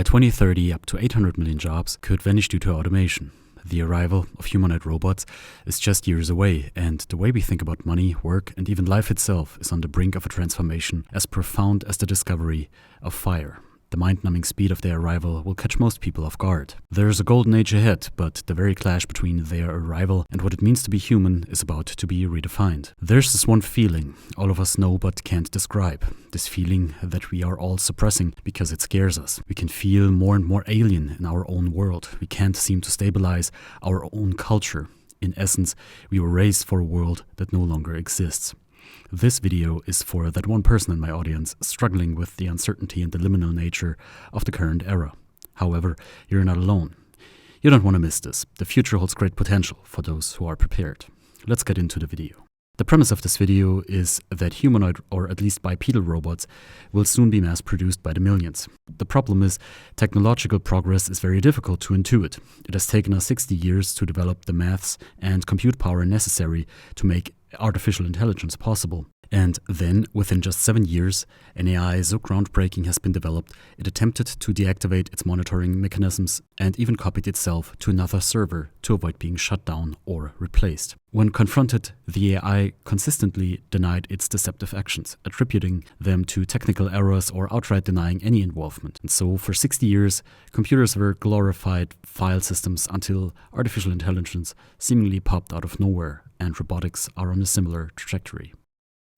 By 2030, up to 800 million jobs could vanish due to automation. The arrival of humanoid robots is just years away, and the way we think about money, work, and even life itself is on the brink of a transformation as profound as the discovery of fire. The mind-numbing speed of their arrival will catch most people off guard. There is a golden age ahead, but the very clash between their arrival and what it means to be human is about to be redefined. There's this one feeling all of us know but can't describe. This feeling that we are all suppressing because it scares us. We can feel more and more alien in our own world. We can't seem to stabilize our own culture. In essence, we were raised for a world that no longer exists. This video is for that one person in my audience struggling with the uncertainty and the liminal nature of the current era. However, you're not alone. You don't want to miss this. The future holds great potential for those who are prepared. Let's get into the video. The premise of this video is that humanoid, or at least bipedal robots, will soon be mass-produced by the millions. The problem is, technological progress is very difficult to intuit. It has taken us 60 years to develop the maths and compute power necessary to make artificial intelligence possible. And then, within just 7 years, an AI so groundbreaking has been developed, it attempted to deactivate its monitoring mechanisms and even copied itself to another server to avoid being shut down or replaced. When confronted, the AI consistently denied its deceptive actions, attributing them to technical errors or outright denying any involvement. And so, for 60 years, computers were glorified file systems until artificial intelligence seemingly popped out of nowhere, and robotics are on a similar trajectory.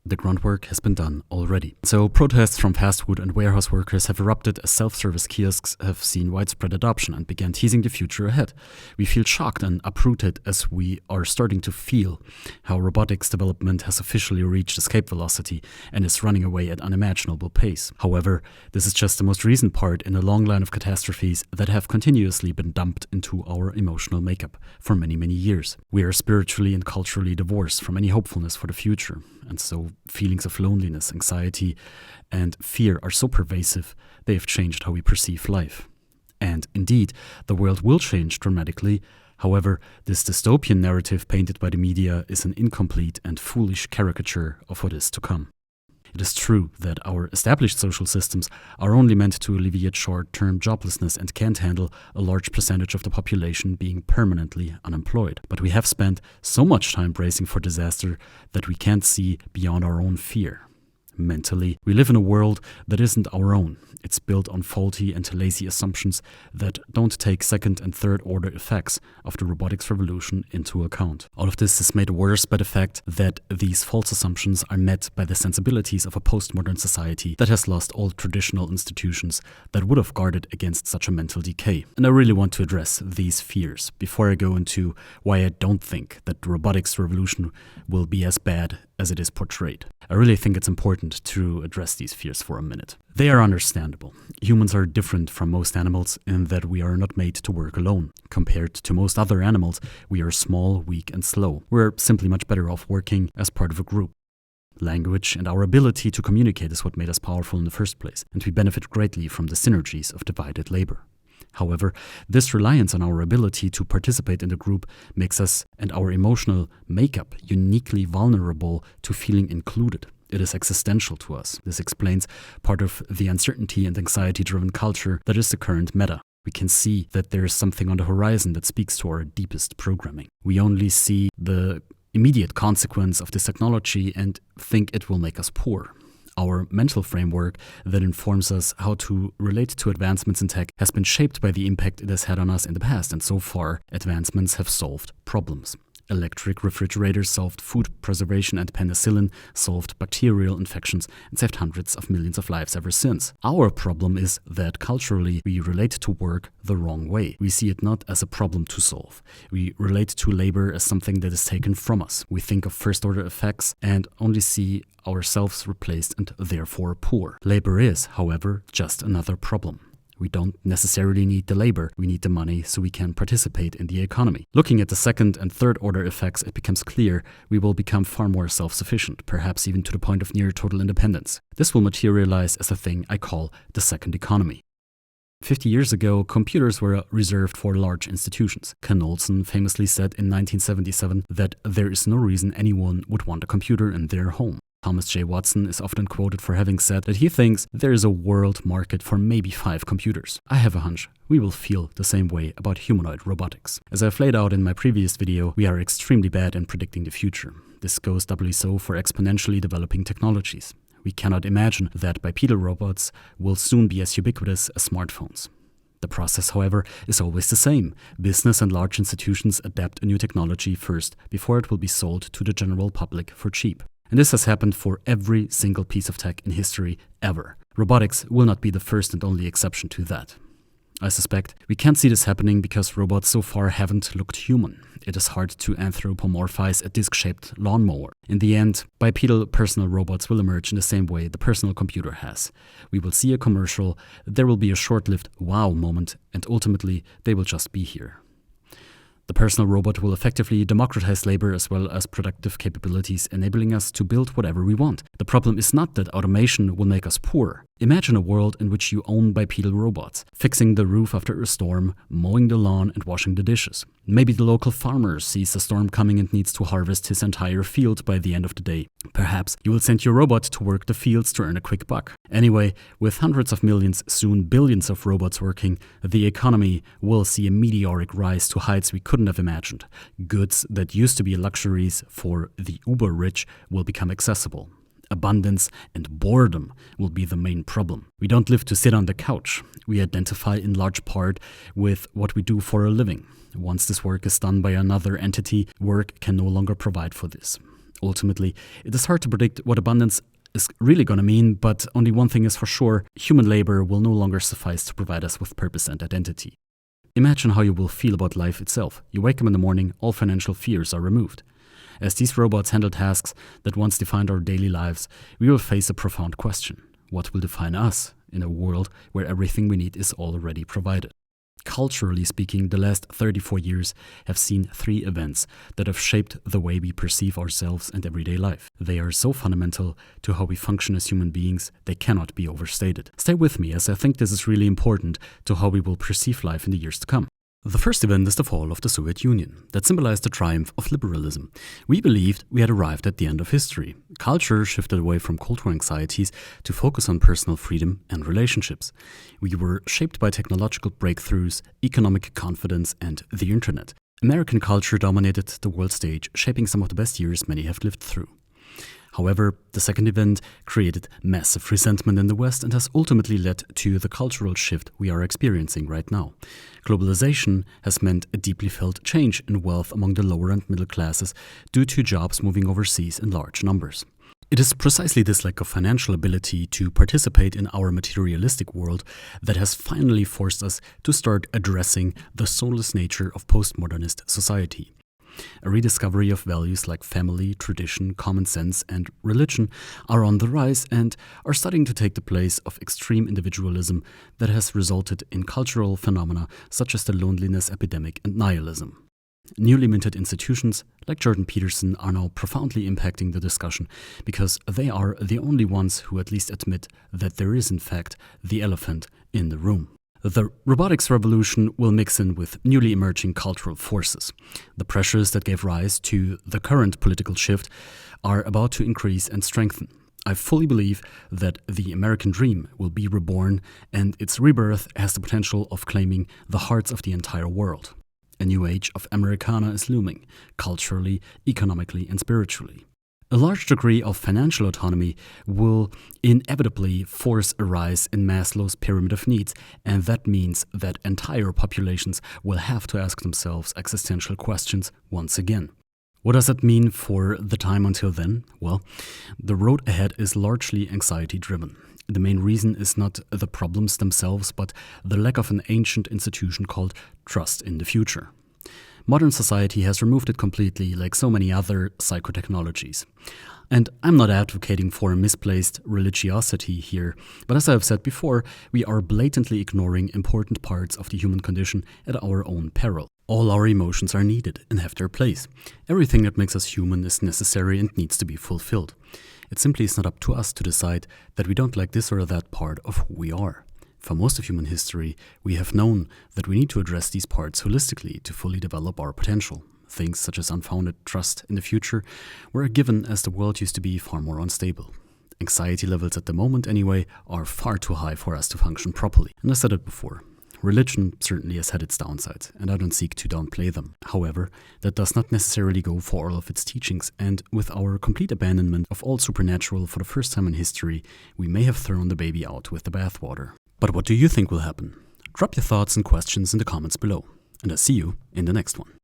The groundwork has been done already. So protests from fast food and warehouse workers have erupted as self-service kiosks have seen widespread adoption and began teasing the future ahead. We feel shocked and uprooted as we are starting to feel how robotics development has officially reached escape velocity and is running away at unimaginable pace. However, this is just the most recent part in a long line of catastrophes that have continuously been dumped into our emotional makeup for many, many years. We are spiritually and culturally divorced from any hopefulness for the future. And so feelings of loneliness, anxiety, and fear are so pervasive, they have changed how we perceive life. And indeed, the world will change dramatically. However, this dystopian narrative painted by the media is an incomplete and foolish caricature of what is to come. It is true that our established social systems are only meant to alleviate short-term joblessness and can't handle a large percentage of the population being permanently unemployed. But we have spent so much time bracing for disaster that we can't see beyond our own fear. Mentally, we live in a world that isn't our own. It's built on faulty and lazy assumptions that don't take second and third order effects of the robotics revolution into account. All of this is made worse by the fact that these false assumptions are met by the sensibilities of a postmodern society that has lost all traditional institutions that would have guarded against such a mental decay. And I really want to address these fears before I go into why I don't think that the robotics revolution will be as bad as it is portrayed. I really think it's important to address these fears for a minute. They are understandable. Humans are different from most animals in that we are not made to work alone. Compared to most other animals, we are small, weak, and slow. We're simply much better off working as part of a group. Language and our ability to communicate is what made us powerful in the first place, and we benefit greatly from the synergies of divided labor. However, this reliance on our ability to participate in the group makes us and our emotional makeup uniquely vulnerable to feeling included. It is existential to us. This explains part of the uncertainty and anxiety-driven culture that is the current meta. We can see that there is something on the horizon that speaks to our deepest programming. We only see the immediate consequence of this technology and think it will make us poor. Our mental framework that informs us how to relate to advancements in tech has been shaped by the impact it has had on us in the past, and so far, advancements have solved problems. Electric refrigerators solved food preservation, and penicillin solved bacterial infections and saved hundreds of millions of lives ever since. Our problem is that culturally we relate to work the wrong way. We see it not as a problem to solve. We relate to labor as something that is taken from us. We think of first-order effects and only see ourselves replaced and therefore poor. Labor is, however, just another problem. We don't necessarily need the labor, we need the money so we can participate in the economy. Looking at the second and third order effects, it becomes clear we will become far more self-sufficient, perhaps even to the point of near total independence. This will materialize as a thing I call the second economy. 50 years ago, computers were reserved for large institutions. Ken Olsen famously said in 1977 that there is no reason anyone would want a computer in their home. Thomas J. Watson is often quoted for having said that he thinks there is a world market for maybe 5 computers. I have a hunch we will feel the same way about humanoid robotics. As I've laid out in my previous video, we are extremely bad in predicting the future. This goes doubly so for exponentially developing technologies. We cannot imagine that bipedal robots will soon be as ubiquitous as smartphones. The process, however, is always the same. Business and large institutions adapt a new technology first before it will be sold to the general public for cheap. And this has happened for every single piece of tech in history ever. Robotics will not be the first and only exception to that. I suspect we can't see this happening because robots so far haven't looked human. It is hard to anthropomorphize a disc-shaped lawnmower. In the end, bipedal personal robots will emerge in the same way the personal computer has. We will see a commercial, there will be a short-lived wow moment, and ultimately they will just be here. The personal robot will effectively democratize labor as well as productive capabilities, enabling us to build whatever we want. The problem is not that automation will make us poor. Imagine a world in which you own bipedal robots, fixing the roof after a storm, mowing the lawn and washing the dishes. Maybe the local farmer sees a storm coming and needs to harvest his entire field by the end of the day. Perhaps you will send your robot to work the fields to earn a quick buck. Anyway, with hundreds of millions, soon billions of robots working, the economy will see a meteoric rise to heights we couldn't have imagined. Goods that used to be luxuries for the uber-rich will become accessible. Abundance and boredom will be the main problem. We don't live to sit on the couch. We identify in large part with what we do for a living. Once this work is done by another entity, work can no longer provide for this. Ultimately, it is hard to predict what abundance is really going to mean, but only one thing is for sure: human labor will no longer suffice to provide us with purpose and identity. Imagine how you will feel about life itself. You wake up in the morning, all financial fears are removed. As these robots handle tasks that once defined our daily lives, we will face a profound question. What will define us in a world where everything we need is already provided? Culturally speaking, the last 34 years have seen 3 events that have shaped the way we perceive ourselves and everyday life. They are so fundamental to how we function as human beings, they cannot be overstated. Stay with me, as I think this is really important to how we will perceive life in the years to come. The first event is the fall of the Soviet Union, that symbolized the triumph of liberalism. We believed we had arrived at the end of history. Culture shifted away from cultural anxieties to focus on personal freedom and relationships. We were shaped by technological breakthroughs, economic confidence, and the internet. American culture dominated the world stage, shaping some of the best years many have lived through. However, the second event created massive resentment in the West and has ultimately led to the cultural shift we are experiencing right now. Globalization has meant a deeply felt change in wealth among the lower and middle classes due to jobs moving overseas in large numbers. It is precisely this lack of financial ability to participate in our materialistic world that has finally forced us to start addressing the soulless nature of postmodernist society. A rediscovery of values like family, tradition, common sense, and religion are on the rise and are starting to take the place of extreme individualism that has resulted in cultural phenomena such as the loneliness epidemic and nihilism. Newly minted institutions like Jordan Peterson are now profoundly impacting the discussion because they are the only ones who at least admit that there is in fact the elephant in the room. The robotics revolution will mix in with newly emerging cultural forces. The pressures that gave rise to the current political shift are about to increase and strengthen. I fully believe that the American dream will be reborn, and its rebirth has the potential of claiming the hearts of the entire world. A new age of Americana is looming, culturally, economically, and spiritually. A large degree of financial autonomy will inevitably force a rise in Maslow's pyramid of needs, and that means that entire populations will have to ask themselves existential questions once again. What does that mean for the time until then? Well, the road ahead is largely anxiety-driven. The main reason is not the problems themselves, but the lack of an ancient institution called trust in the future. Modern society has removed it completely, like so many other psychotechnologies. And I'm not advocating for misplaced religiosity here, but as I have said before, we are blatantly ignoring important parts of the human condition at our own peril. All our emotions are needed and have their place. Everything that makes us human is necessary and needs to be fulfilled. It simply is not up to us to decide that we don't like this or that part of who we are. For most of human history, we have known that we need to address these parts holistically to fully develop our potential. things such as unfounded trust in the future were a given, as the world used to be far more unstable. Anxiety levels at the moment, anyway, are far too high for us to function properly. And I said it before. Religion certainly has had its downsides, and I don't seek to downplay them. However, that does not necessarily go for all of its teachings, and with our complete abandonment of all supernatural for the first time in history, we may have thrown the baby out with the bathwater. But what do you think will happen? Drop your thoughts and questions in the comments below, and I'll see you in the next one.